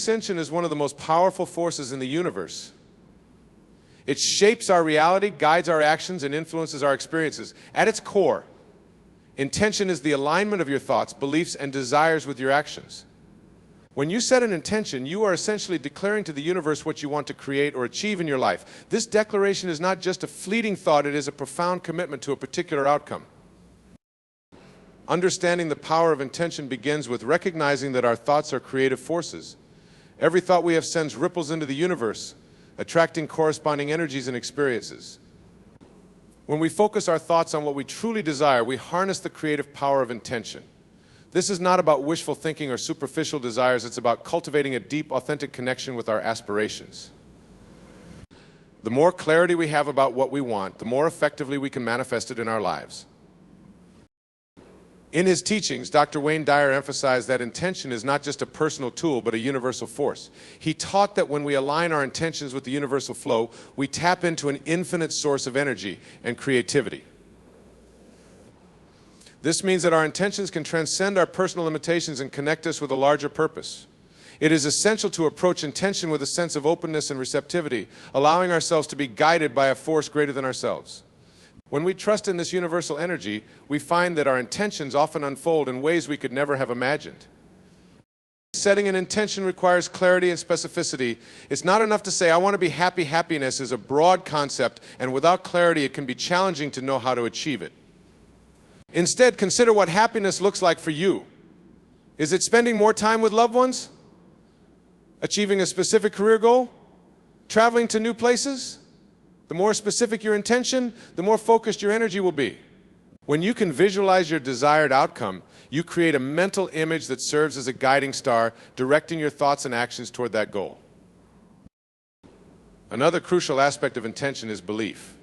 Intention is one of the most powerful forces in the universe. It shapes our reality, guides our actions, and influences our experiences. At its core, intention is the alignment of your thoughts, beliefs, and desires with your actions. When you set an intention, you are essentially declaring to the universe what you want to create or achieve in your life. This declaration is not just a fleeting thought, it is a profound commitment to a particular outcome. Understanding the power of intention begins with recognizing that our thoughts are creative forces. Every thought we have sends ripples into the universe, attracting corresponding energies and experiences. When we focus our thoughts on what we truly desire, we harness the creative power of intention. This is not about wishful thinking or superficial desires, it's about cultivating a deep, authentic connection with our aspirations. The more clarity we have about what we want, the more effectively we can manifest it in our lives. In his teachings, Dr. Wayne Dyer emphasized that intention is not just a personal tool, but a universal force. He taught that when we align our intentions with the universal flow, we tap into an infinite source of energy and creativity. This means that our intentions can transcend our personal limitations and connect us with a larger purpose. It is essential to approach intention with a sense of openness and receptivity, allowing ourselves to be guided by a force greater than ourselves. When we trust in this universal energy, we find that our intentions often unfold in ways we could never have imagined. Setting an intention requires clarity and specificity. It's not enough to say, I want to be happy. Happiness is a broad concept, and without clarity, it can be challenging to know how to achieve it. Instead, consider what happiness looks like for you. Is it spending more time with loved ones? Achieving a specific career goal? Traveling to new places? The more specific your intention, the more focused your energy will be. When you can visualize your desired outcome, you create a mental image that serves as a guiding star, directing your thoughts and actions toward that goal. Another crucial aspect of intention is belief.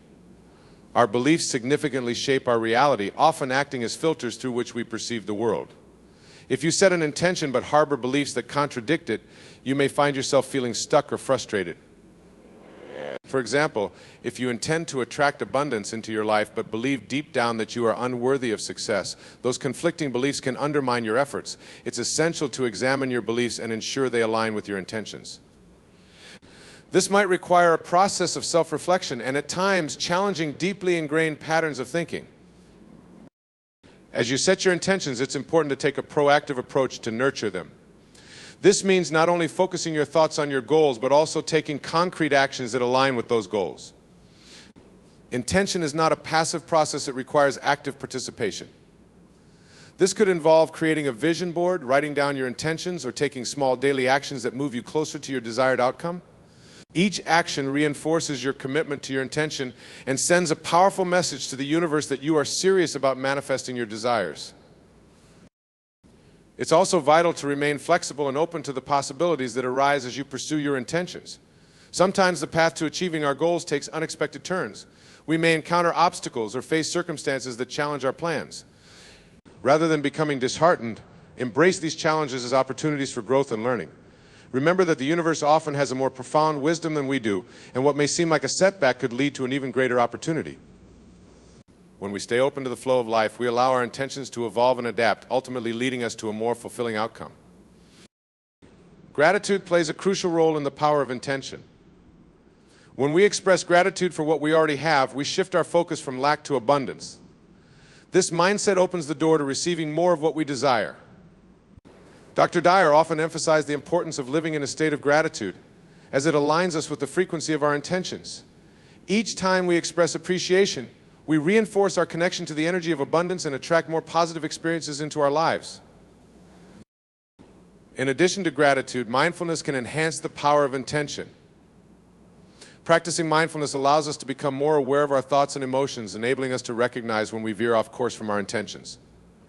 Our beliefs significantly shape our reality, often acting as filters through which we perceive the world. If you set an intention but harbor beliefs that contradict it, you may find yourself feeling stuck or frustrated. For example, if you intend to attract abundance into your life but believe deep down that you are unworthy of success, those conflicting beliefs can undermine your efforts. It's essential to examine your beliefs and ensure they align with your intentions. This might require a process of self-reflection and at times challenging deeply ingrained patterns of thinking. As you set your intentions, it's important to take a proactive approach to nurture them. This means not only focusing your thoughts on your goals, but also taking concrete actions that align with those goals. Intention is not a passive process, it requires active participation. This could involve creating a vision board, writing down your intentions, or taking small daily actions that move you closer to your desired outcome. Each action reinforces your commitment to your intention and sends a powerful message to the universe that you are serious about manifesting your desires. It's also vital to remain flexible and open to the possibilities that arise as you pursue your intentions. Sometimes the path to achieving our goals takes unexpected turns. We may encounter obstacles or face circumstances that challenge our plans. Rather than becoming disheartened, embrace these challenges as opportunities for growth and learning. Remember that the universe often has a more profound wisdom than we do, and what may seem like a setback could lead to an even greater opportunity. When we stay open to the flow of life, we allow our intentions to evolve and adapt, ultimately leading us to a more fulfilling outcome. Gratitude plays a crucial role in the power of intention. When we express gratitude for what we already have, we shift our focus from lack to abundance. This mindset opens the door to receiving more of what we desire. Dr. Dyer often emphasized the importance of living in a state of gratitude, as it aligns us with the frequency of our intentions. Each time we express appreciation, we reinforce our connection to the energy of abundance and attract more positive experiences into our lives. In addition to gratitude, mindfulness can enhance the power of intention. Practicing mindfulness allows us to become more aware of our thoughts and emotions, enabling us to recognize when we veer off course from our intentions.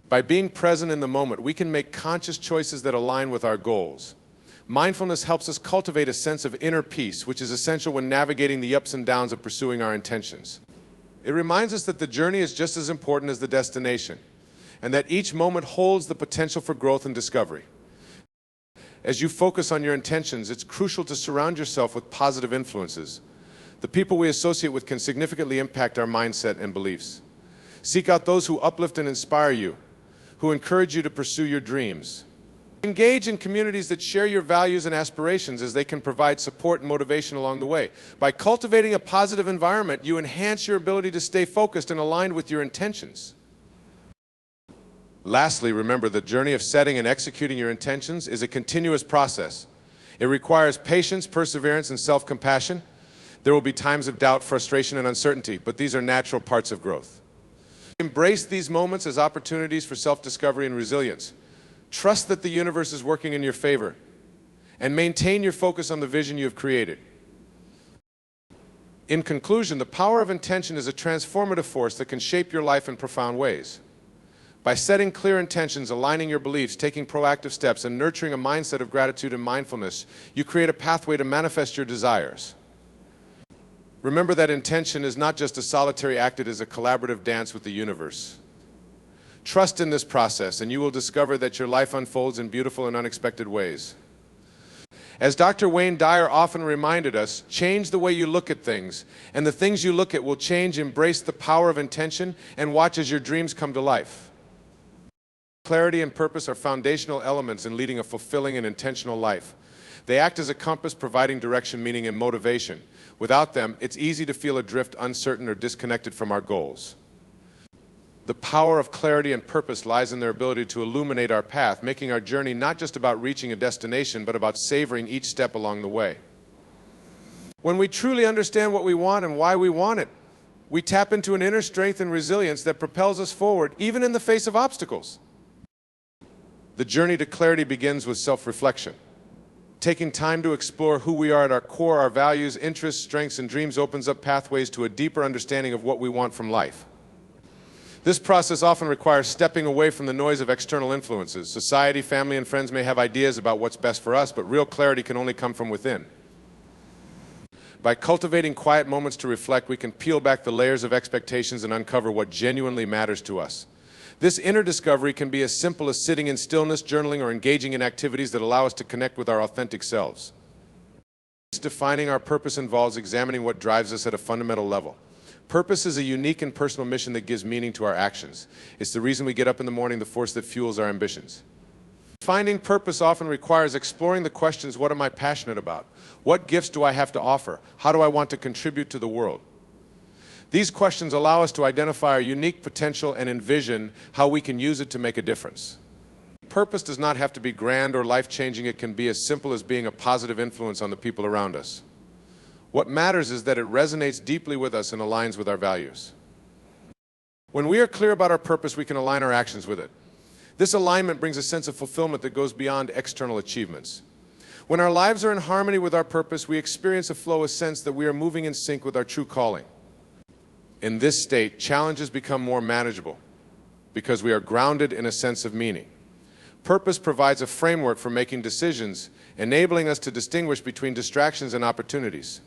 By being present in the moment, we can make conscious choices that align with our goals. Mindfulness helps us cultivate a sense of inner peace, which is essential when navigating the ups and downs of pursuing our intentions. It reminds us that the journey is just as important as the destination, and that each moment holds the potential for growth and discovery. As you focus on your intentions, it's crucial to surround yourself with positive influences. The people we associate with can significantly impact our mindset and beliefs. Seek out those who uplift and inspire you, who encourage you to pursue your dreams. Engage in communities that share your values and aspirations, as they can provide support and motivation along the way. By cultivating a positive environment, you enhance your ability to stay focused and aligned with your intentions. Lastly, remember, the journey of setting and executing your intentions is a continuous process. It requires patience, perseverance, and self-compassion. There will be times of doubt, frustration, and uncertainty, but these are natural parts of growth. Embrace these moments as opportunities for self-discovery and resilience. Trust that the universe is working in your favor, and maintain your focus on the vision you have created. In conclusion, the power of intention is a transformative force that can shape your life in profound ways. By setting clear intentions, aligning your beliefs, taking proactive steps, and nurturing a mindset of gratitude and mindfulness, you create a pathway to manifest your desires. Remember that intention is not just a solitary act, it is a collaborative dance with the universe. Trust in this process, and you will discover that your life unfolds in beautiful and unexpected ways. As Dr. Wayne Dyer often reminded us, change the way you look at things, and the things you look at will change. Embrace the power of intention and watch as your dreams come to life. Clarity and purpose are foundational elements in leading a fulfilling and intentional life. They act as a compass, providing direction, meaning, and motivation. Without them, it's easy to feel adrift, uncertain, or disconnected from our goals. The power of clarity and purpose lies in their ability to illuminate our path, making our journey not just about reaching a destination, but about savoring each step along the way. When we truly understand what we want and why we want it, we tap into an inner strength and resilience that propels us forward, even in the face of obstacles. The journey to clarity begins with self-reflection. Taking time to explore who we are at our core, our values, interests, strengths, and dreams opens up pathways to a deeper understanding of what we want from life. This process often requires stepping away from the noise of external influences. Society, family, and friends may have ideas about what's best for us, but real clarity can only come from within. By cultivating quiet moments to reflect, we can peel back the layers of expectations and uncover what genuinely matters to us. This inner discovery can be as simple as sitting in stillness, journaling, or engaging in activities that allow us to connect with our authentic selves. Defining our purpose involves examining what drives us at a fundamental level. Purpose is a unique and personal mission that gives meaning to our actions. It's the reason we get up in the morning, the force that fuels our ambitions. Finding purpose often requires exploring the questions: what am I passionate about? What gifts do I have to offer? How do I want to contribute to the world? These questions allow us to identify our unique potential and envision how we can use it to make a difference. Purpose does not have to be grand or life-changing. It can be as simple as being a positive influence on the people around us. What matters is that it resonates deeply with us and aligns with our values. When we are clear about our purpose, we can align our actions with it. This alignment brings a sense of fulfillment that goes beyond external achievements. When our lives are in harmony with our purpose, we experience a flow, a sense that we are moving in sync with our true calling. In this state, challenges become more manageable because we are grounded in a sense of meaning. Purpose provides a framework for making decisions, enabling us to distinguish between distractions and opportunities.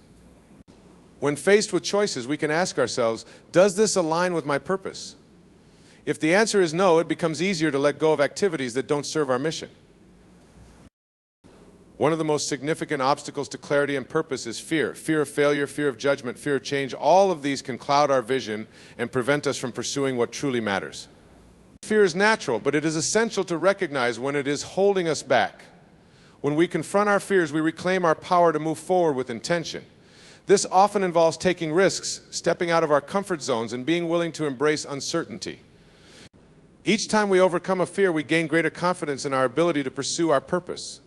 When faced with choices, we can ask ourselves, does this align with my purpose? If the answer is no, it becomes easier to let go of activities that don't serve our mission. One of the most significant obstacles to clarity and purpose is fear. Fear of failure, fear of judgment, fear of change. All of these can cloud our vision and prevent us from pursuing what truly matters. Fear is natural, but it is essential to recognize when it is holding us back. When we confront our fears, we reclaim our power to move forward with intention. This often involves taking risks, stepping out of our comfort zones, and being willing to embrace uncertainty. Each time we overcome a fear, we gain greater confidence in our ability to pursue our purpose.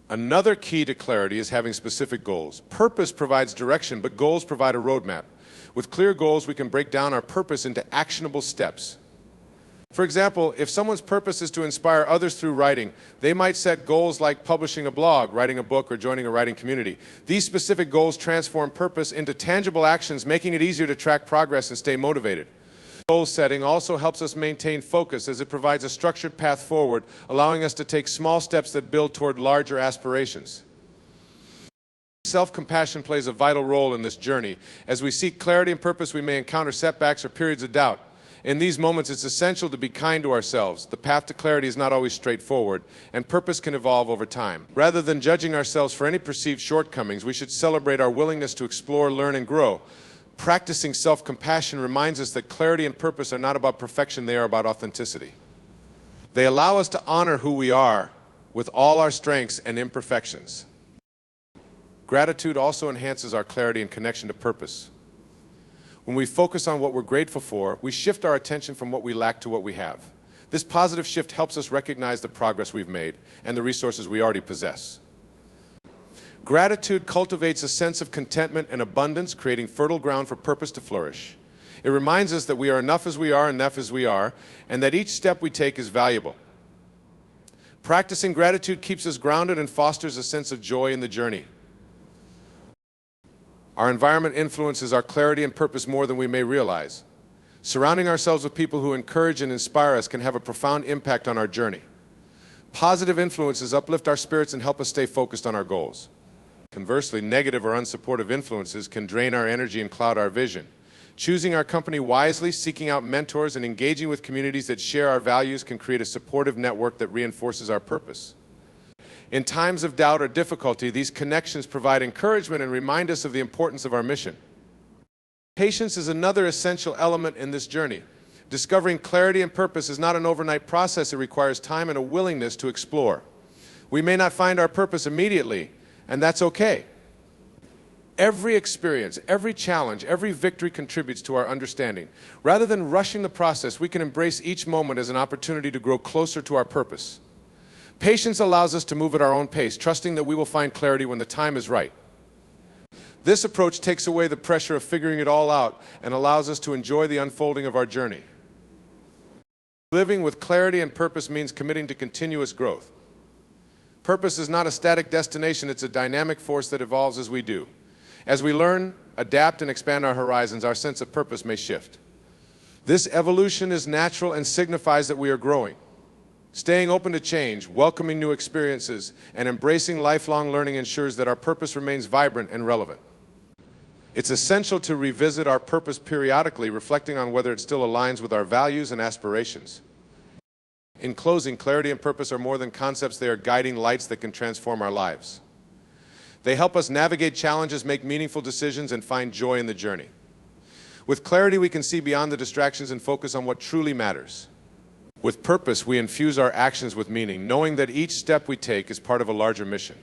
Another key to clarity is having specific goals. Purpose provides direction, but goals provide a roadmap. With clear goals, we can break down our purpose into actionable steps. For example, if someone's purpose is to inspire others through writing, they might set goals like publishing a blog, writing a book, or joining a writing community. These specific goals transform purpose into tangible actions, making it easier to track progress and stay motivated. Goal setting also helps us maintain focus, as it provides a structured path forward, allowing us to take small steps that build toward larger aspirations. Self-compassion plays a vital role in this journey. As we seek clarity and purpose, we may encounter setbacks or periods of doubt. In these moments, it's essential to be kind to ourselves. The path to clarity is not always straightforward, and purpose can evolve over time. Rather than judging ourselves for any perceived shortcomings, we should celebrate our willingness to explore, learn, and grow. Practicing self-compassion reminds us that clarity and purpose are not about perfection, they are about authenticity. They allow us to honor who we are with all our strengths and imperfections. Gratitude also enhances our clarity and connection to purpose. When we focus on what we're grateful for, we shift our attention from what we lack to what we have. This positive shift helps us recognize the progress we've made and the resources we already possess. Gratitude cultivates a sense of contentment and abundance, creating fertile ground for purpose to flourish. It reminds us that we are enough as we are, enough as we are, and that each step we take is valuable. Practicing gratitude keeps us grounded and fosters a sense of joy in the journey. Our environment influences our clarity and purpose more than we may realize. Surrounding ourselves with people who encourage and inspire us can have a profound impact on our journey. Positive influences uplift our spirits and help us stay focused on our goals. Conversely, negative or unsupportive influences can drain our energy and cloud our vision. Choosing our company wisely, seeking out mentors, and engaging with communities that share our values can create a supportive network that reinforces our purpose. In times of doubt or difficulty, these connections provide encouragement and remind us of the importance of our mission. Patience is another essential element in this journey. Discovering clarity and purpose is not an overnight process. It requires time and a willingness to explore. We may not find our purpose immediately, and that's okay. Every experience, every challenge, every victory contributes to our understanding. Rather than rushing the process, we can embrace each moment as an opportunity to grow closer to our purpose. Patience allows us to move at our own pace, trusting that we will find clarity when the time is right. This approach takes away the pressure of figuring it all out and allows us to enjoy the unfolding of our journey. Living with clarity and purpose means committing to continuous growth. Purpose is not a static destination, it's a dynamic force that evolves as we do. As we learn, adapt, and expand our horizons, our sense of purpose may shift. This evolution is natural and signifies that we are growing. Staying open to change, welcoming new experiences, and embracing lifelong learning ensures that our purpose remains vibrant and relevant. It's essential to revisit our purpose periodically, reflecting on whether it still aligns with our values and aspirations. In closing, clarity and purpose are more than concepts, they are guiding lights that can transform our lives. They help us navigate challenges, make meaningful decisions, and find joy in the journey. With clarity, we can see beyond the distractions and focus on what truly matters. With purpose, we infuse our actions with meaning, knowing that each step we take is part of a larger mission.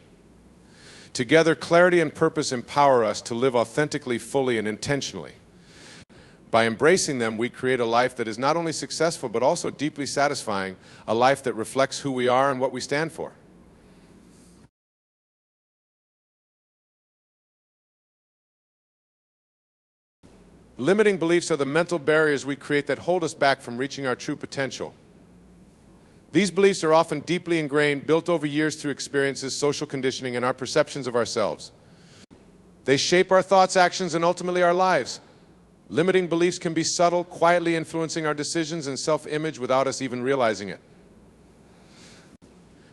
Together, clarity and purpose empower us to live authentically, fully, and intentionally. By embracing them, we create a life that is not only successful, but also deeply satisfying, a life that reflects who we are and what we stand for. Limiting beliefs are the mental barriers we create that hold us back from reaching our true potential. These beliefs are often deeply ingrained, built over years through experiences, social conditioning, and our perceptions of ourselves. They shape our thoughts, actions, and ultimately our lives. Limiting beliefs can be subtle, quietly influencing our decisions and self-image without us even realizing it.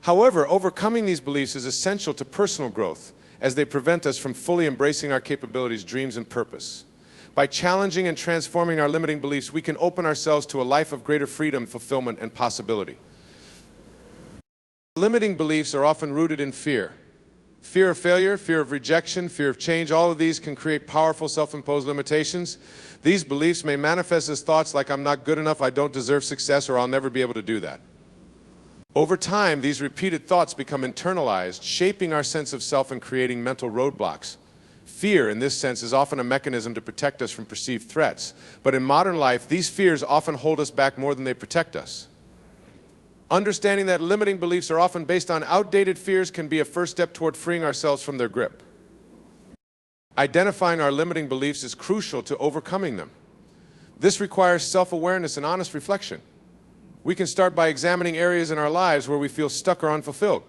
However, overcoming these beliefs is essential to personal growth, as they prevent us from fully embracing our capabilities, dreams, and purpose. By challenging and transforming our limiting beliefs, we can open ourselves to a life of greater freedom, fulfillment, and possibility. Limiting beliefs are often rooted in fear. Fear of failure, fear of rejection, fear of change, all of these can create powerful self-imposed limitations. These beliefs may manifest as thoughts like I'm not good enough, I don't deserve success, or I'll never be able to do that. Over time, these repeated thoughts become internalized, shaping our sense of self and creating mental roadblocks. Fear, in this sense, is often a mechanism to protect us from perceived threats. But in modern life, these fears often hold us back more than they protect us. Understanding that limiting beliefs are often based on outdated fears can be a first step toward freeing ourselves from their grip. Identifying our limiting beliefs is crucial to overcoming them. This requires self-awareness and honest reflection. We can start by examining areas in our lives where we feel stuck or unfulfilled.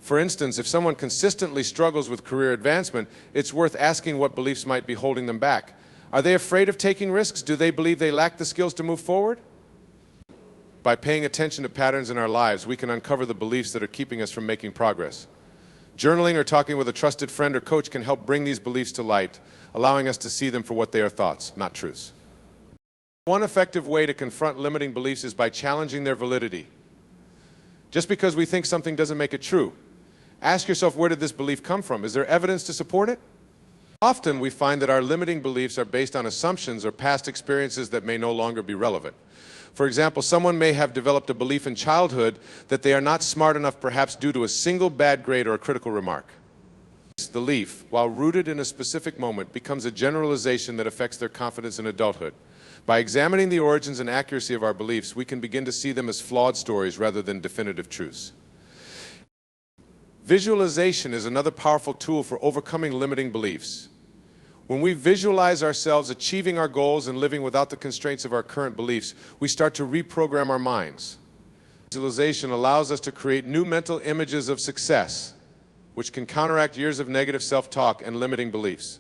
For instance, if someone consistently struggles with career advancement, it's worth asking what beliefs might be holding them back. Are they afraid of taking risks? Do they believe they lack the skills to move forward? By paying attention to patterns in our lives, we can uncover the beliefs that are keeping us from making progress. Journaling or talking with a trusted friend or coach can help bring these beliefs to light, allowing us to see them for what they are: thoughts, not truths. One effective way to confront limiting beliefs is by challenging their validity. Just because we think something doesn't make it true. Ask yourself, where did this belief come from? Is there evidence to support it? Often we find that our limiting beliefs are based on assumptions or past experiences that may no longer be relevant. For example, someone may have developed a belief in childhood that they are not smart enough, perhaps due to a single bad grade or a critical remark. The belief, while rooted in a specific moment, becomes a generalization that affects their confidence in adulthood. By examining the origins and accuracy of our beliefs, we can begin to see them as flawed stories rather than definitive truths. Visualization is another powerful tool for overcoming limiting beliefs. When we visualize ourselves achieving our goals and living without the constraints of our current beliefs, we start to reprogram our minds. Visualization allows us to create new mental images of success, which can counteract years of negative self-talk and limiting beliefs.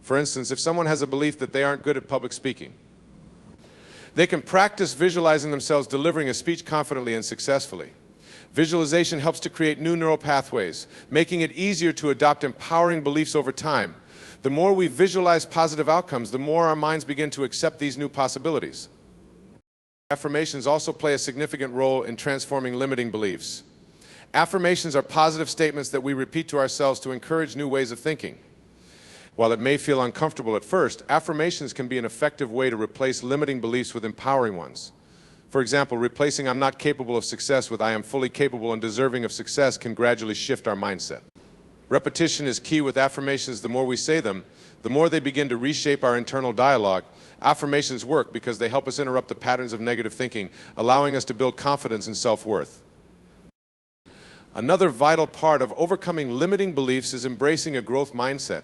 For instance, if someone has a belief that they aren't good at public speaking, they can practice visualizing themselves delivering a speech confidently and successfully. Visualization helps to create new neural pathways, making it easier to adopt empowering beliefs over time. The more we visualize positive outcomes, the more our minds begin to accept these new possibilities. Affirmations also play a significant role in transforming limiting beliefs. Affirmations are positive statements that we repeat to ourselves to encourage new ways of thinking. While it may feel uncomfortable at first, affirmations can be an effective way to replace limiting beliefs with empowering ones. For example, replacing "I'm not capable of success" with "I am fully capable and deserving of success" can gradually shift our mindset. Repetition is key with affirmations. The more we say them, the more they begin to reshape our internal dialogue. Affirmations work because they help us interrupt the patterns of negative thinking, allowing us to build confidence and self-worth. Another vital part of overcoming limiting beliefs is embracing a growth mindset.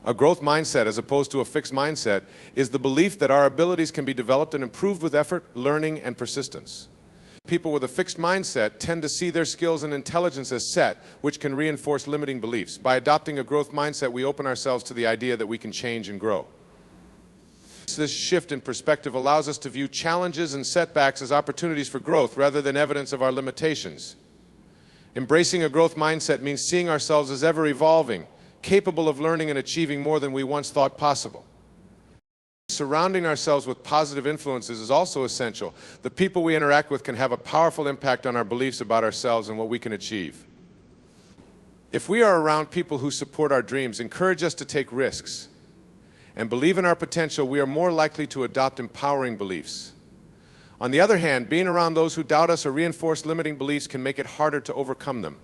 A growth mindset, as opposed to a fixed mindset, is the belief that our abilities can be developed and improved with effort, learning, and persistence. People with a fixed mindset tend to see their skills and intelligence as set, which can reinforce limiting beliefs. By adopting a growth mindset, we open ourselves to the idea that we can change and grow. This shift in perspective allows us to view challenges and setbacks as opportunities for growth rather than evidence of our limitations. Embracing a growth mindset means seeing ourselves as ever evolving, capable of learning and achieving more than we once thought possible. Surrounding ourselves with positive influences is also essential. The people we interact with can have a powerful impact on our beliefs about ourselves and what we can achieve. If we are around people who support our dreams, encourage us to take risks, and believe in our potential, we are more likely to adopt empowering beliefs. On the other hand, being around those who doubt us or reinforce limiting beliefs can make it harder to overcome them.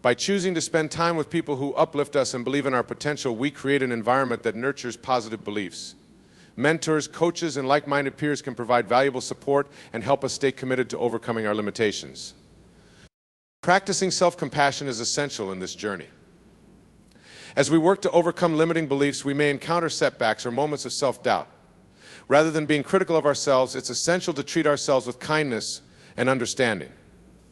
By choosing to spend time with people who uplift us and believe in our potential, we create an environment that nurtures positive beliefs. Mentors, coaches, and like-minded peers can provide valuable support and help us stay committed to overcoming our limitations. Practicing self-compassion is essential in this journey. As we work to overcome limiting beliefs, we may encounter setbacks or moments of self-doubt. Rather than being critical of ourselves, it's essential to treat ourselves with kindness and understanding.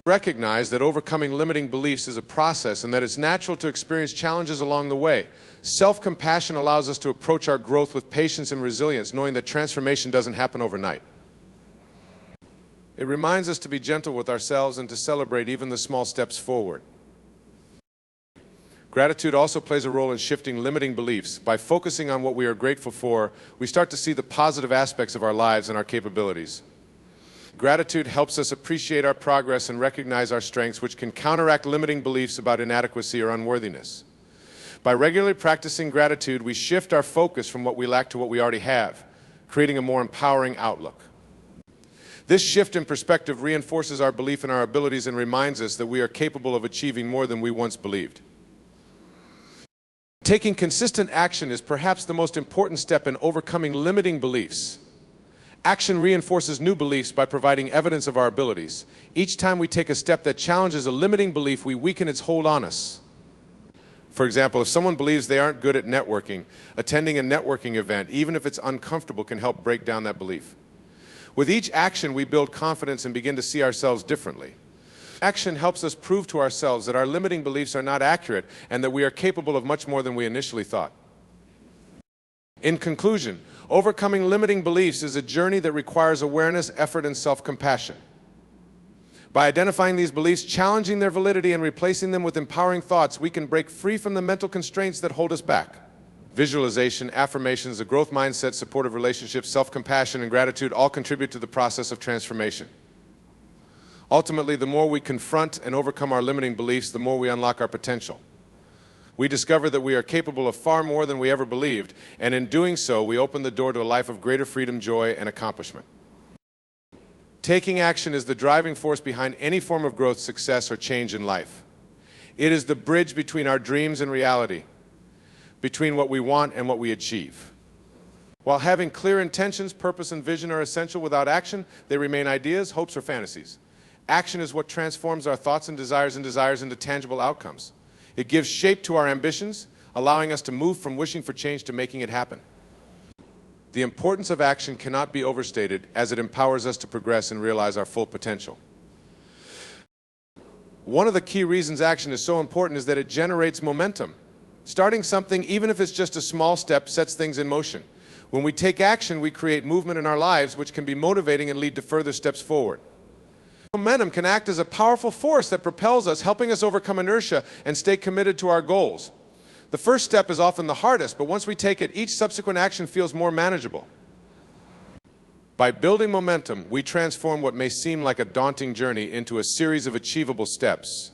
Recognize that overcoming limiting beliefs is a process and that it's natural to experience challenges along the way. Self-compassion allows us to approach our growth with patience and resilience, knowing that transformation doesn't happen overnight. It reminds us to be gentle with ourselves and to celebrate even the small steps forward. Gratitude also plays a role in shifting limiting beliefs. By focusing on what we are grateful for, we start to see the positive aspects of our lives and our capabilities. Gratitude helps us appreciate our progress and recognize our strengths, which can counteract limiting beliefs about inadequacy or unworthiness. By regularly practicing gratitude, we shift our focus from what we lack to what we already have, creating a more empowering outlook. This shift in perspective reinforces our belief in our abilities and reminds us that we are capable of achieving more than we once believed. Taking consistent action is perhaps the most important step in overcoming limiting beliefs. Action reinforces new beliefs by providing evidence of our abilities. Each time we take a step that challenges a limiting belief, we weaken its hold on us. For example, if someone believes they aren't good at networking, attending a networking event, even if it's uncomfortable, can help break down that belief. With each action, we build confidence and begin to see ourselves differently. Action helps us prove to ourselves that our limiting beliefs are not accurate and that we are capable of much more than we initially thought. In conclusion, overcoming limiting beliefs is a journey that requires awareness, effort, and self-compassion. By identifying these beliefs, challenging their validity, and replacing them with empowering thoughts, we can break free from the mental constraints that hold us back. Visualization, affirmations, a growth mindset, supportive relationships, self-compassion, and gratitude all contribute to the process of transformation. Ultimately, the more we confront and overcome our limiting beliefs, the more we unlock our potential. we discover that we are capable of far more than we ever believed, and in doing so, we open the door to a life of greater freedom, joy, and accomplishment. Taking action is the driving force behind any form of growth, success, or change in life. It is the bridge between our dreams and reality, between what we want and what we achieve. While having clear intentions, purpose, and vision are essential, without action, they remain ideas, hopes, or fantasies. Action is what transforms our thoughts and desires into tangible outcomes. It gives shape to our ambitions, allowing us to move from wishing for change to making it happen. The importance of action cannot be overstated, as it empowers us to progress and realize our full potential. One of the key reasons action is so important is that it generates momentum. Starting something, even if it's just a small step, sets things in motion. When we take action, we create movement in our lives, which can be motivating and lead to further steps forward. Momentum can act as a powerful force that propels us, helping us overcome inertia and stay committed to our goals. The first step is often the hardest, but once we take it, each subsequent action feels more manageable. By building momentum, we transform what may seem like a daunting journey into a series of achievable steps.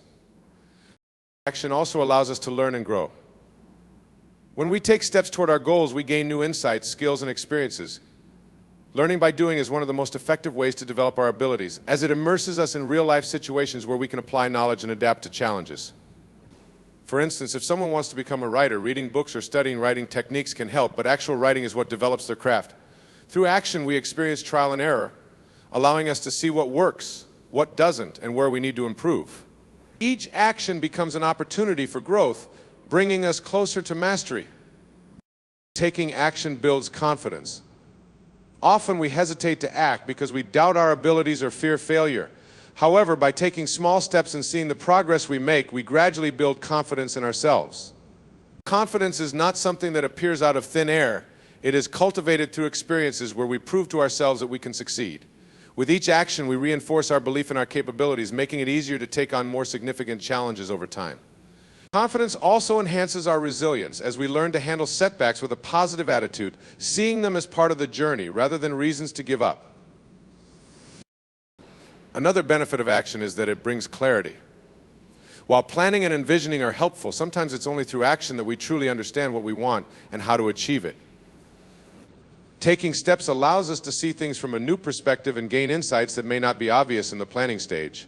Action also allows us to learn and grow. When we take steps toward our goals, we gain new insights, skills, and experiences. Learning by doing is one of the most effective ways to develop our abilities, as it immerses us in real-life situations where we can apply knowledge and adapt to challenges. For instance, if someone wants to become a writer, reading books or studying writing techniques can help, but actual writing is what develops their craft. Through action, we experience trial and error, allowing us to see what works, what doesn't, and where we need to improve. Each action becomes an opportunity for growth, bringing us closer to mastery. Taking action builds confidence. Often we hesitate to act because we doubt our abilities or fear failure. However, by taking small steps and seeing the progress we make, we gradually build confidence in ourselves. Confidence is not something that appears out of thin air. It is cultivated through experiences where we prove to ourselves that we can succeed. With each action, we reinforce our belief in our capabilities, making it easier to take on more significant challenges over time. Confidence also enhances our resilience as we learn to handle setbacks with a positive attitude, seeing them as part of the journey rather than reasons to give up. Another benefit of action is that it brings clarity. While planning and envisioning are helpful, sometimes it's only through action that we truly understand what we want and how to achieve it. Taking steps allows us to see things from a new perspective and gain insights that may not be obvious in the planning stage.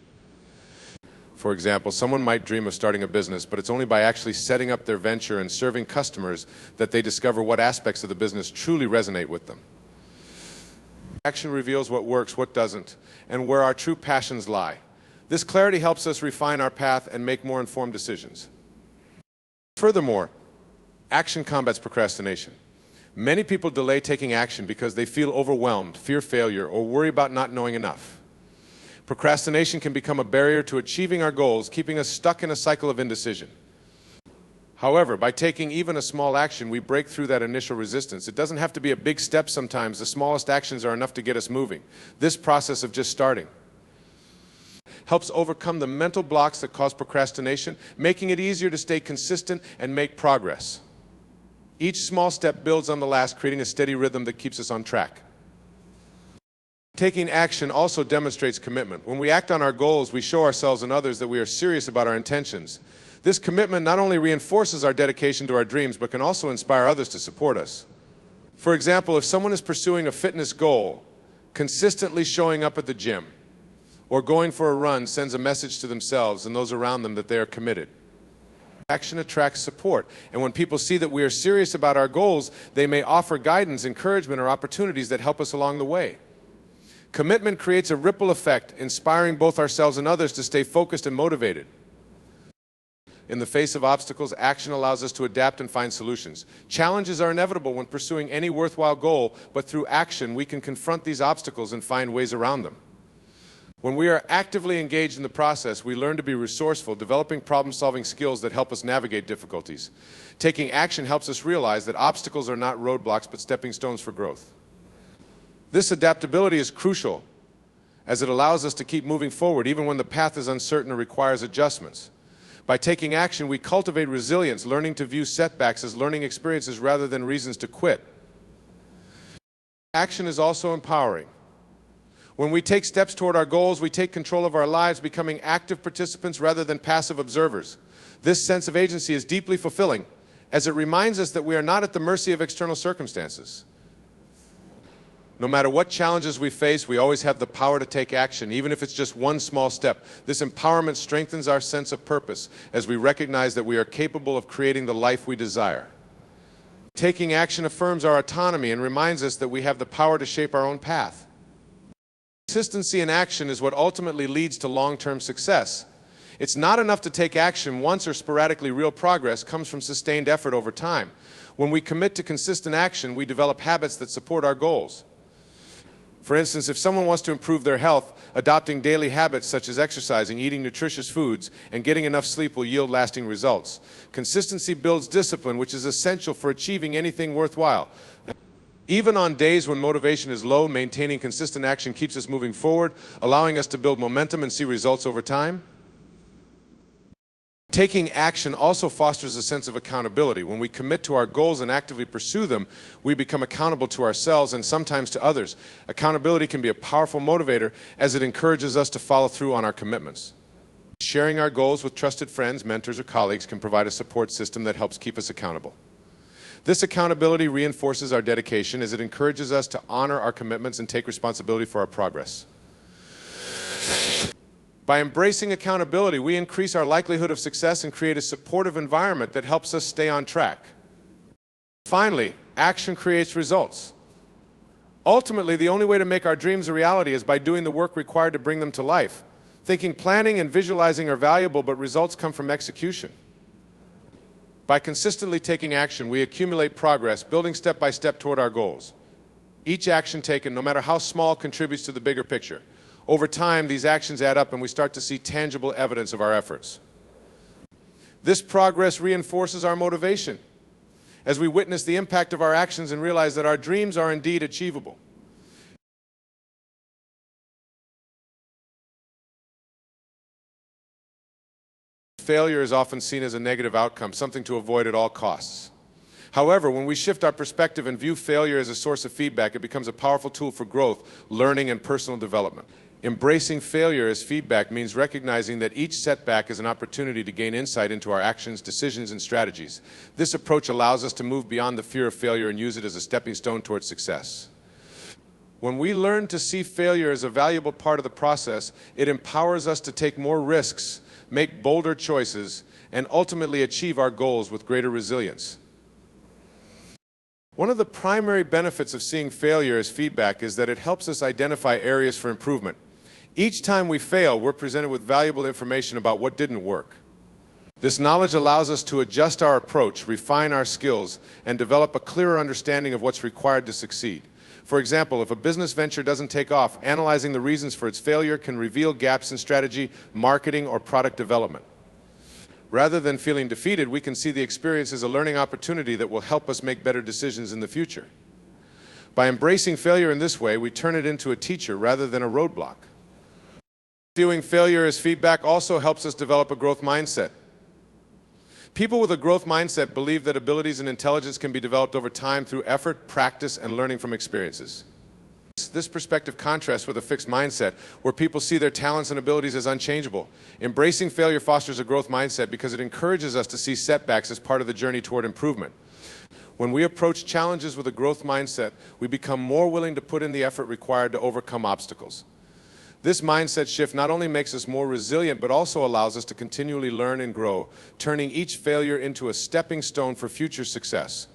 For example, someone might dream of starting a business, but it's only by actually setting up their venture and serving customers that they discover what aspects of the business truly resonate with them. Action reveals what works, what doesn't, and where our true passions lie. This clarity helps us refine our path and make more informed decisions. Furthermore, action combats procrastination. Many people delay taking action because they feel overwhelmed, fear failure, or worry about not knowing enough. Procrastination can become a barrier to achieving our goals, keeping us stuck in a cycle of indecision. However, by taking even a small action, we break through that initial resistance. It doesn't have to be a big step sometimes. The smallest actions are enough to get us moving. This process of just starting helps overcome the mental blocks that cause procrastination, making it easier to stay consistent and make progress. Each small step builds on the last, creating a steady rhythm that keeps us on track. Taking action also demonstrates commitment. When we act on our goals, we show ourselves and others that we are serious about our intentions. This commitment not only reinforces our dedication to our dreams, but can also inspire others to support us. For example, if someone is pursuing a fitness goal, consistently showing up at the gym or going for a run sends a message to themselves and those around them that they are committed. Action attracts support, and when people see that we are serious about our goals, they may offer guidance, encouragement, or opportunities that help us along the way. Commitment creates a ripple effect, inspiring both ourselves and others to stay focused and motivated. In the face of obstacles, action allows us to adapt and find solutions. Challenges are inevitable when pursuing any worthwhile goal, but through action, we can confront these obstacles and find ways around them. When we are actively engaged in the process, we learn to be resourceful, developing problem-solving skills that help us navigate difficulties. Taking action helps us realize that obstacles are not roadblocks, but stepping stones for growth. This adaptability is crucial, as it allows us to keep moving forward even when the path is uncertain or requires adjustments. By taking action, we cultivate resilience, learning to view setbacks as learning experiences rather than reasons to quit. Action is also empowering. When we take steps toward our goals, we take control of our lives, becoming active participants rather than passive observers. This sense of agency is deeply fulfilling, as it reminds us that we are not at the mercy of external circumstances. No matter what challenges we face, we always have the power to take action, even if it's just one small step. This empowerment strengthens our sense of purpose as we recognize that we are capable of creating the life we desire. Taking action affirms our autonomy and reminds us that we have the power to shape our own path. Consistency in action is what ultimately leads to long-term success. It's not enough to take action once or sporadically. Real progress comes from sustained effort over time. When we commit to consistent action, we develop habits that support our goals. For instance, if someone wants to improve their health, adopting daily habits such as exercising, eating nutritious foods, and getting enough sleep will yield lasting results. Consistency builds discipline, which is essential for achieving anything worthwhile. Even on days when motivation is low, maintaining consistent action keeps us moving forward, allowing us to build momentum and see results over time. Taking action also fosters a sense of accountability. When we commit to our goals and actively pursue them, we become accountable to ourselves and sometimes to others. Accountability can be a powerful motivator as it encourages us to follow through on our commitments. Sharing our goals with trusted friends, mentors, or colleagues can provide a support system that helps keep us accountable. This accountability reinforces our dedication as it encourages us to honor our commitments and take responsibility for our progress. By embracing accountability, we increase our likelihood of success and create a supportive environment that helps us stay on track. Finally, action creates results. Ultimately, the only way to make our dreams a reality is by doing the work required to bring them to life. Thinking, planning, and visualizing are valuable, but results come from execution. By consistently taking action, we accumulate progress, building step by step toward our goals. Each action taken, no matter how small, contributes to the bigger picture. Over time, these actions add up and we start to see tangible evidence of our efforts. This progress reinforces our motivation as we witness the impact of our actions and realize that our dreams are indeed achievable. Failure is often seen as a negative outcome, something to avoid at all costs. However, when we shift our perspective and view failure as a source of feedback, it becomes a powerful tool for growth, learning, and personal development. Embracing failure as feedback means recognizing that each setback is an opportunity to gain insight into our actions, decisions, and strategies. This approach allows us to move beyond the fear of failure and use it as a stepping stone towards success. When we learn to see failure as a valuable part of the process, it empowers us to take more risks, make bolder choices, and ultimately achieve our goals with greater resilience. One of the primary benefits of seeing failure as feedback is that it helps us identify areas for improvement. Each time we fail, we're presented with valuable information about what didn't work. This knowledge allows us to adjust our approach, refine our skills, and develop a clearer understanding of what's required to succeed. For example, if a business venture doesn't take off, analyzing the reasons for its failure can reveal gaps in strategy, marketing, or product development. Rather than feeling defeated, we can see the experience as a learning opportunity that will help us make better decisions in the future. By embracing failure in this way, we turn it into a teacher rather than a roadblock. Viewing failure as feedback also helps us develop a growth mindset. People with a growth mindset believe that abilities and intelligence can be developed over time through effort, practice, and learning from experiences. This perspective contrasts with a fixed mindset, where people see their talents and abilities as unchangeable. Embracing failure fosters a growth mindset because it encourages us to see setbacks as part of the journey toward improvement. When we approach challenges with a growth mindset, we become more willing to put in the effort required to overcome obstacles. This mindset shift not only makes us more resilient, but also allows us to continually learn and grow, turning each failure into a stepping stone for future success.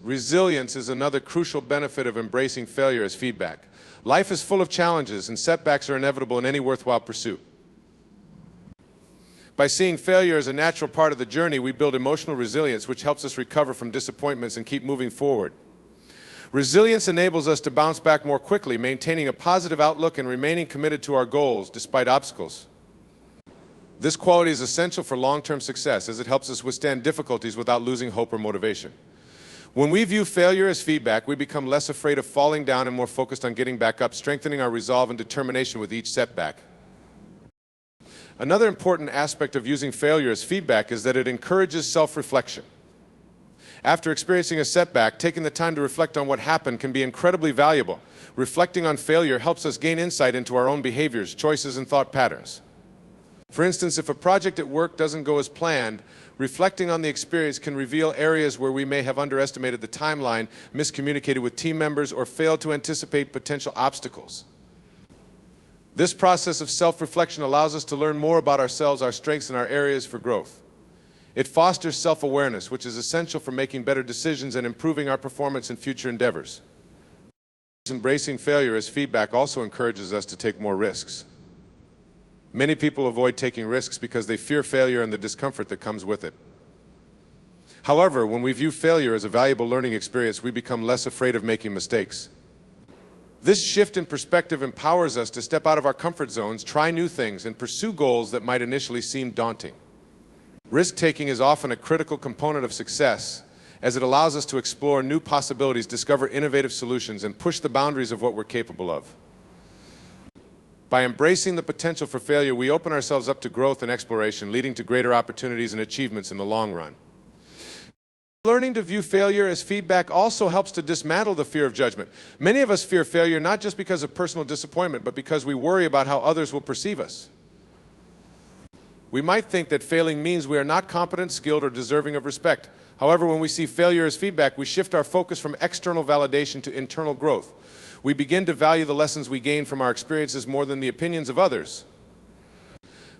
Resilience is another crucial benefit of embracing failure as feedback. Life is full of challenges, and setbacks are inevitable in any worthwhile pursuit. By seeing failure as a natural part of the journey, we build emotional resilience, which helps us recover from disappointments and keep moving forward. Resilience enables us to bounce back more quickly, maintaining a positive outlook and remaining committed to our goals despite obstacles. This quality is essential for long-term success, as it helps us withstand difficulties without losing hope or motivation. When we view failure as feedback, we become less afraid of falling down and more focused on getting back up, strengthening our resolve and determination with each setback. Another important aspect of using failure as feedback is that it encourages self-reflection. After experiencing a setback, taking the time to reflect on what happened can be incredibly valuable. Reflecting on failure helps us gain insight into our own behaviors, choices, and thought patterns. For instance, if a project at work doesn't go as planned, reflecting on the experience can reveal areas where we may have underestimated the timeline, miscommunicated with team members, or failed to anticipate potential obstacles. This process of self-reflection allows us to learn more about ourselves, our strengths, and our areas for growth. It fosters self-awareness, which is essential for making better decisions and improving our performance in future endeavors. Embracing failure as feedback also encourages us to take more risks. Many people avoid taking risks because they fear failure and the discomfort that comes with it. However, when we view failure as a valuable learning experience, we become less afraid of making mistakes. This shift in perspective empowers us to step out of our comfort zones, try new things, and pursue goals that might initially seem daunting. Risk-taking is often a critical component of success, as it allows us to explore new possibilities, discover innovative solutions, and push the boundaries of what we're capable of. By embracing the potential for failure, we open ourselves up to growth and exploration, leading to greater opportunities and achievements in the long run. Learning to view failure as feedback also helps to dismantle the fear of judgment. Many of us fear failure not just because of personal disappointment, but because we worry about how others will perceive us. We might think that failing means we are not competent, skilled, or deserving of respect. However, when we see failure as feedback, we shift our focus from external validation to internal growth. We begin to value the lessons we gain from our experiences more than the opinions of others.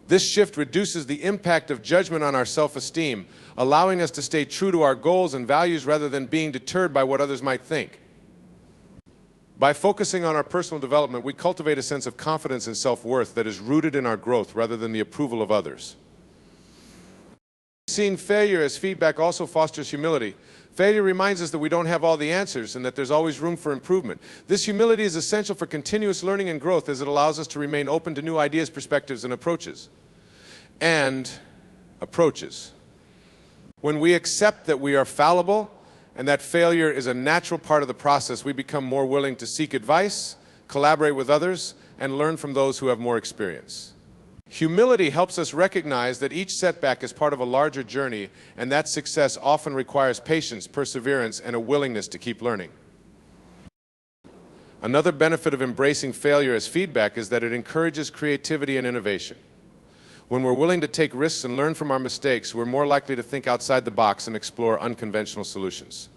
This shift reduces the impact of judgment on our self-esteem, allowing us to stay true to our goals and values rather than being deterred by what others might think. By focusing on our personal development, we cultivate a sense of confidence and self-worth that is rooted in our growth rather than the approval of others. Seeing failure as feedback also fosters humility. Failure reminds us that we don't have all the answers and that there's always room for improvement. This humility is essential for continuous learning and growth, as it allows us to remain open to new ideas, perspectives, and approaches. When we accept that we are fallible and that failure is a natural part of the process, we become more willing to seek advice, collaborate with others, and learn from those who have more experience. Humility helps us recognize that each setback is part of a larger journey, and that success often requires patience, perseverance, and a willingness to keep learning. Another benefit of embracing failure as feedback is that it encourages creativity and innovation. When we're willing to take risks and learn from our mistakes, we're more likely to think outside the box and explore unconventional solutions.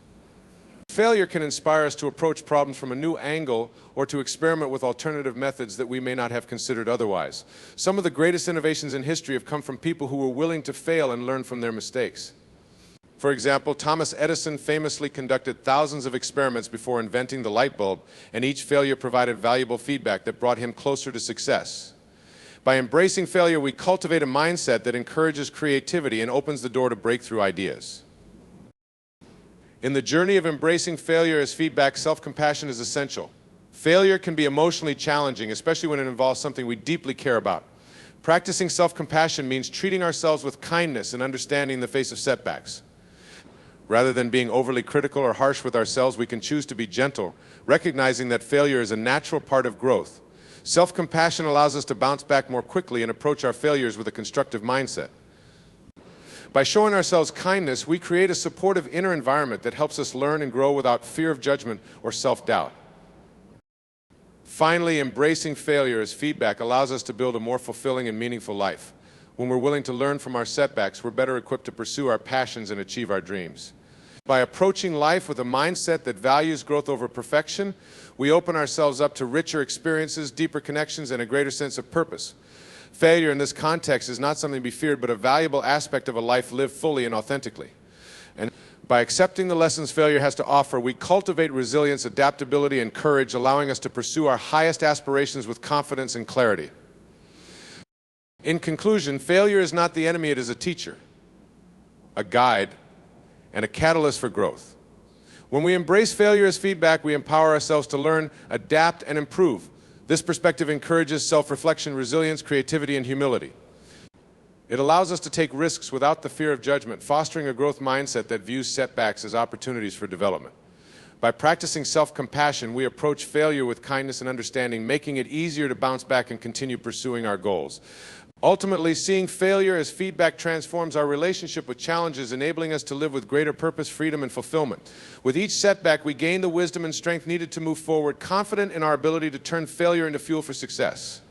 Failure can inspire us to approach problems from a new angle or to experiment with alternative methods that we may not have considered otherwise. Some of the greatest innovations in history have come from people who were willing to fail and learn from their mistakes. For example, Thomas Edison famously conducted thousands of experiments before inventing the light bulb, and each failure provided valuable feedback that brought him closer to success. By embracing failure, we cultivate a mindset that encourages creativity and opens the door to breakthrough ideas. In the journey of embracing failure as feedback, self-compassion is essential. Failure can be emotionally challenging, especially when it involves something we deeply care about. Practicing self-compassion means treating ourselves with kindness and understanding in the face of setbacks. Rather than being overly critical or harsh with ourselves, we can choose to be gentle, recognizing that failure is a natural part of growth. Self-compassion allows us to bounce back more quickly and approach our failures with a constructive mindset. By showing ourselves kindness, we create a supportive inner environment that helps us learn and grow without fear of judgment or self-doubt. Finally, embracing failure as feedback allows us to build a more fulfilling and meaningful life. When we're willing to learn from our setbacks, we're better equipped to pursue our passions and achieve our dreams. By approaching life with a mindset that values growth over perfection, we open ourselves up to richer experiences, deeper connections, and a greater sense of purpose. Failure in this context is not something to be feared, but a valuable aspect of a life lived fully and authentically. And by accepting the lessons failure has to offer, we cultivate resilience, adaptability, and courage, allowing us to pursue our highest aspirations with confidence and clarity. In conclusion, failure is not the enemy, it is a teacher, a guide, and a catalyst for growth. When we embrace failure as feedback, we empower ourselves to learn, adapt, and improve. This perspective encourages self-reflection, resilience, creativity, and humility. It allows us to take risks without the fear of judgment, fostering a growth mindset that views setbacks as opportunities for development. By practicing self-compassion, we approach failure with kindness and understanding, making it easier to bounce back and continue pursuing our goals. Ultimately, seeing failure as feedback transforms our relationship with challenges, enabling us to live with greater purpose, freedom, and fulfillment. With each setback, we gain the wisdom and strength needed to move forward, confident in our ability to turn failure into fuel for success.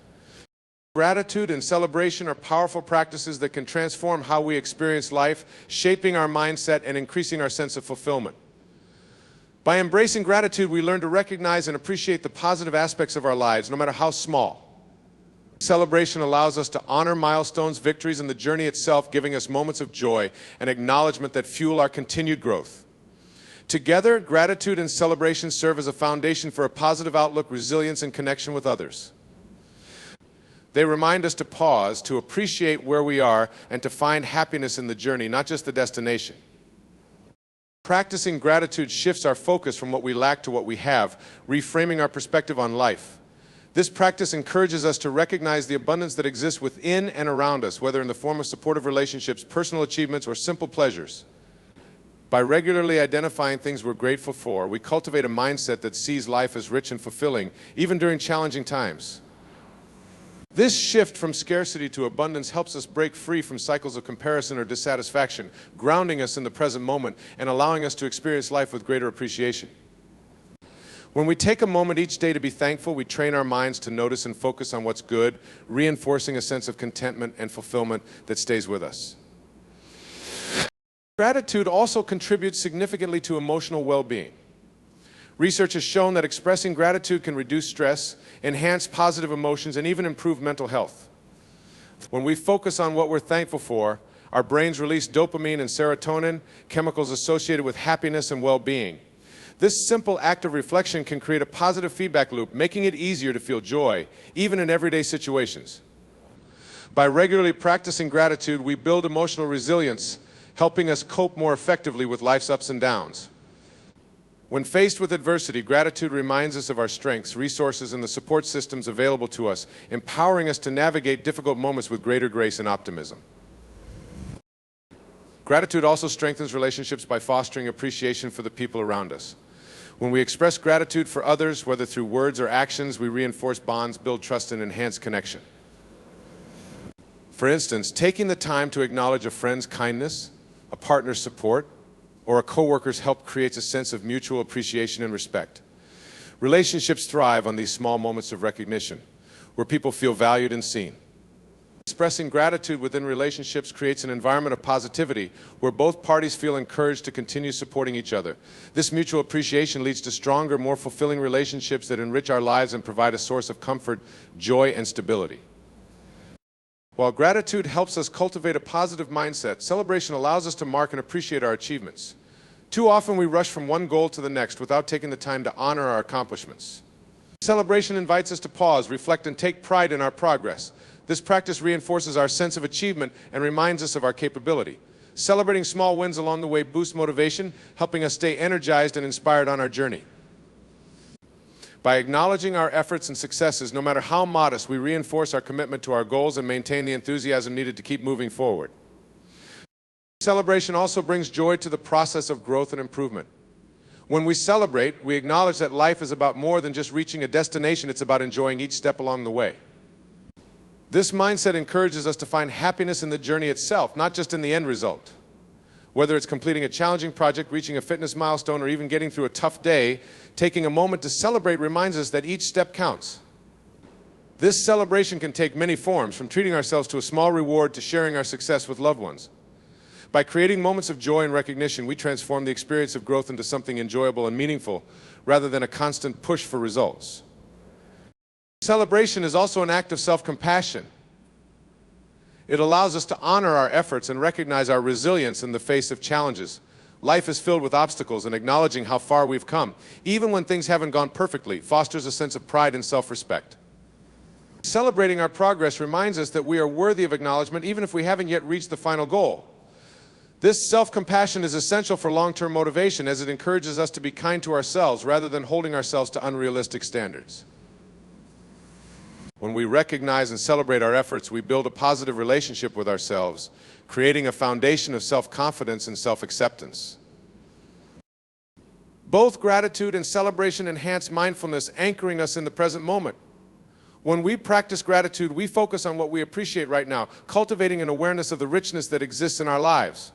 Gratitude and celebration are powerful practices that can transform how we experience life, shaping our mindset and increasing our sense of fulfillment. By embracing gratitude, we learn to recognize and appreciate the positive aspects of our lives, no matter how small. Celebration allows us to honor milestones, victories, and the journey itself, giving us moments of joy and acknowledgement that fuel our continued growth. Together, gratitude and celebration serve as a foundation for a positive outlook, resilience, and connection with others. They remind us to pause, to appreciate where we are, and to find happiness in the journey, not just the destination. Practicing gratitude shifts our focus from what we lack to what we have, reframing our perspective on life. This practice encourages us to recognize the abundance that exists within and around us, whether in the form of supportive relationships, personal achievements, or simple pleasures. By regularly identifying things we're grateful for, we cultivate a mindset that sees life as rich and fulfilling, even during challenging times. This shift from scarcity to abundance helps us break free from cycles of comparison or dissatisfaction, grounding us in the present moment and allowing us to experience life with greater appreciation. When we take a moment each day to be thankful, we train our minds to notice and focus on what's good, reinforcing a sense of contentment and fulfillment that stays with us. Gratitude also contributes significantly to emotional well-being. Research has shown that expressing gratitude can reduce stress, enhance positive emotions, and even improve mental health. When we focus on what we're thankful for, our brains release dopamine and serotonin, chemicals associated with happiness and well-being. This simple act of reflection can create a positive feedback loop, making it easier to feel joy, even in everyday situations. By regularly practicing gratitude, we build emotional resilience, helping us cope more effectively with life's ups and downs. When faced with adversity, gratitude reminds us of our strengths, resources, and the support systems available to us, empowering us to navigate difficult moments with greater grace and optimism. Gratitude also strengthens relationships by fostering appreciation for the people around us. When we express gratitude for others, whether through words or actions, we reinforce bonds, build trust, and enhance connection. For instance, taking the time to acknowledge a friend's kindness, a partner's support, or a coworker's help creates a sense of mutual appreciation and respect. Relationships thrive on these small moments of recognition, where people feel valued and seen. Expressing gratitude within relationships creates an environment of positivity where both parties feel encouraged to continue supporting each other. This mutual appreciation leads to stronger, more fulfilling relationships that enrich our lives and provide a source of comfort, joy, and stability. While gratitude helps us cultivate a positive mindset, celebration allows us to mark and appreciate our achievements. Too often we rush from one goal to the next without taking the time to honor our accomplishments. Celebration invites us to pause, reflect, and take pride in our progress. This practice reinforces our sense of achievement and reminds us of our capability. Celebrating small wins along the way boosts motivation, helping us stay energized and inspired on our journey. By acknowledging our efforts and successes, no matter how modest, we reinforce our commitment to our goals and maintain the enthusiasm needed to keep moving forward. Celebration also brings joy to the process of growth and improvement. When we celebrate, we acknowledge that life is about more than just reaching a destination, it's about enjoying each step along the way. This mindset encourages us to find happiness in the journey itself, not just in the end result. Whether it's completing a challenging project, reaching a fitness milestone, or even getting through a tough day, taking a moment to celebrate reminds us that each step counts. This celebration can take many forms, from treating ourselves to a small reward to sharing our success with loved ones. By creating moments of joy and recognition, we transform the experience of growth into something enjoyable and meaningful, rather than a constant push for results. Celebration is also an act of self-compassion. It allows us to honor our efforts and recognize our resilience in the face of challenges. Life is filled with obstacles, and acknowledging how far we've come, even when things haven't gone perfectly, fosters a sense of pride and self-respect. Celebrating our progress reminds us that we are worthy of acknowledgement even if we haven't yet reached the final goal. This self-compassion is essential for long-term motivation, as it encourages us to be kind to ourselves rather than holding ourselves to unrealistic standards. When we recognize and celebrate our efforts, we build a positive relationship with ourselves, creating a foundation of self-confidence and self-acceptance. Both gratitude and celebration enhance mindfulness, anchoring us in the present moment. When we practice gratitude, we focus on what we appreciate right now, cultivating an awareness of the richness that exists in our lives.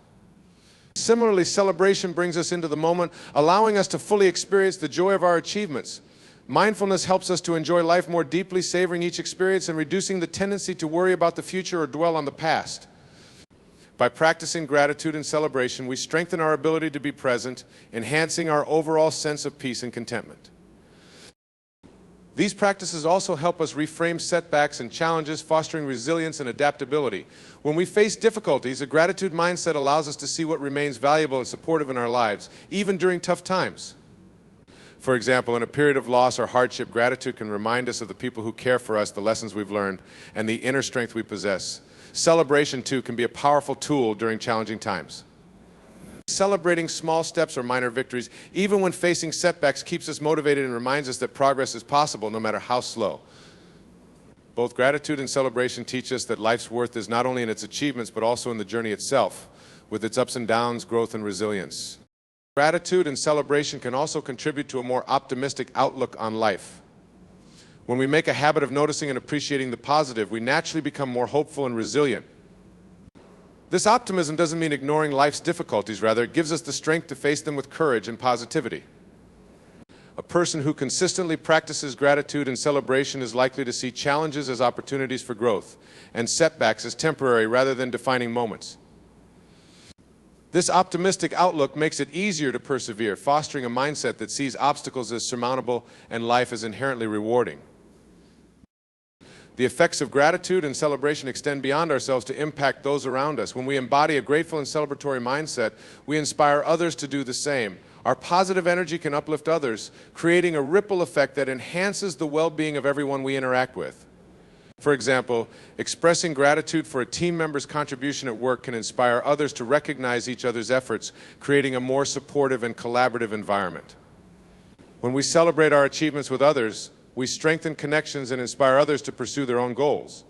Similarly, celebration brings us into the moment, allowing us to fully experience the joy of our achievements. Mindfulness helps us to enjoy life more deeply, savoring each experience and reducing the tendency to worry about the future or dwell on the past. By practicing gratitude and celebration, we strengthen our ability to be present, enhancing our overall sense of peace and contentment. These practices also help us reframe setbacks and challenges, fostering resilience and adaptability. When we face difficulties, a gratitude mindset allows us to see what remains valuable and supportive in our lives, even during tough times. For example, in a period of loss or hardship, gratitude can remind us of the people who care for us, the lessons we've learned, and the inner strength we possess. Celebration, too, can be a powerful tool during challenging times. Celebrating small steps or minor victories, even when facing setbacks, keeps us motivated and reminds us that progress is possible, no matter how slow. Both gratitude and celebration teach us that life's worth is not only in its achievements, but also in the journey itself, with its ups and downs, growth and resilience. Gratitude and celebration can also contribute to a more optimistic outlook on life. When we make a habit of noticing and appreciating the positive, we naturally become more hopeful and resilient. This optimism doesn't mean ignoring life's difficulties, rather it gives us the strength to face them with courage and positivity. A person who consistently practices gratitude and celebration is likely to see challenges as opportunities for growth and setbacks as temporary rather than defining moments. This optimistic outlook makes it easier to persevere, fostering a mindset that sees obstacles as surmountable and life as inherently rewarding. The effects of gratitude and celebration extend beyond ourselves to impact those around us. When we embody a grateful and celebratory mindset, we inspire others to do the same. Our positive energy can uplift others, creating a ripple effect that enhances the well-being of everyone we interact with. For example, expressing gratitude for a team member's contribution at work can inspire others to recognize each other's efforts, creating a more supportive and collaborative environment. When we celebrate our achievements with others, we strengthen connections and inspire others to pursue their own goals.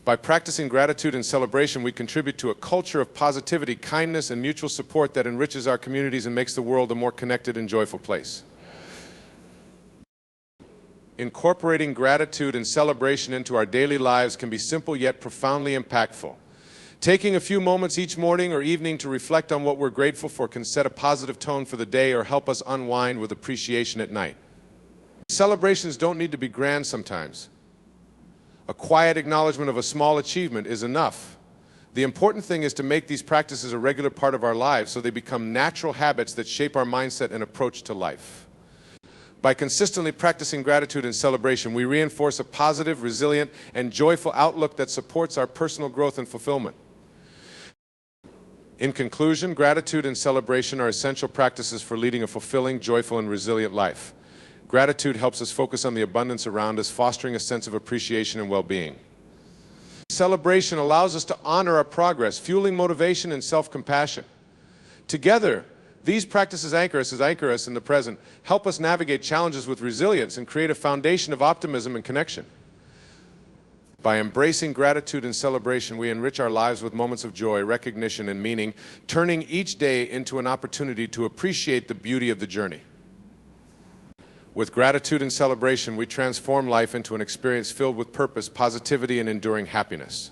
By practicing gratitude and celebration, we contribute to a culture of positivity, kindness, and mutual support that enriches our communities and makes the world a more connected and joyful place. Incorporating gratitude and celebration into our daily lives can be simple yet profoundly impactful. Taking a few moments each morning or evening to reflect on what we're grateful for can set a positive tone for the day or help us unwind with appreciation at night. Celebrations don't need to be grand sometimes. A quiet acknowledgement of a small achievement is enough. The important thing is to make these practices a regular part of our lives so they become natural habits that shape our mindset and approach to life. By consistently practicing gratitude and celebration, we reinforce a positive, resilient, and joyful outlook that supports our personal growth and fulfillment. In conclusion, gratitude and celebration are essential practices for leading a fulfilling, joyful, and resilient life. Gratitude helps us focus on the abundance around us, fostering a sense of appreciation and well-being. Celebration allows us to honor our progress, fueling motivation and self-compassion. Together, these practices anchor us in the present, help us navigate challenges with resilience, and create a foundation of optimism and connection. By embracing gratitude and celebration, we enrich our lives with moments of joy, recognition, and meaning, turning each day into an opportunity to appreciate the beauty of the journey. With gratitude and celebration, we transform life into an experience filled with purpose, positivity, and enduring happiness.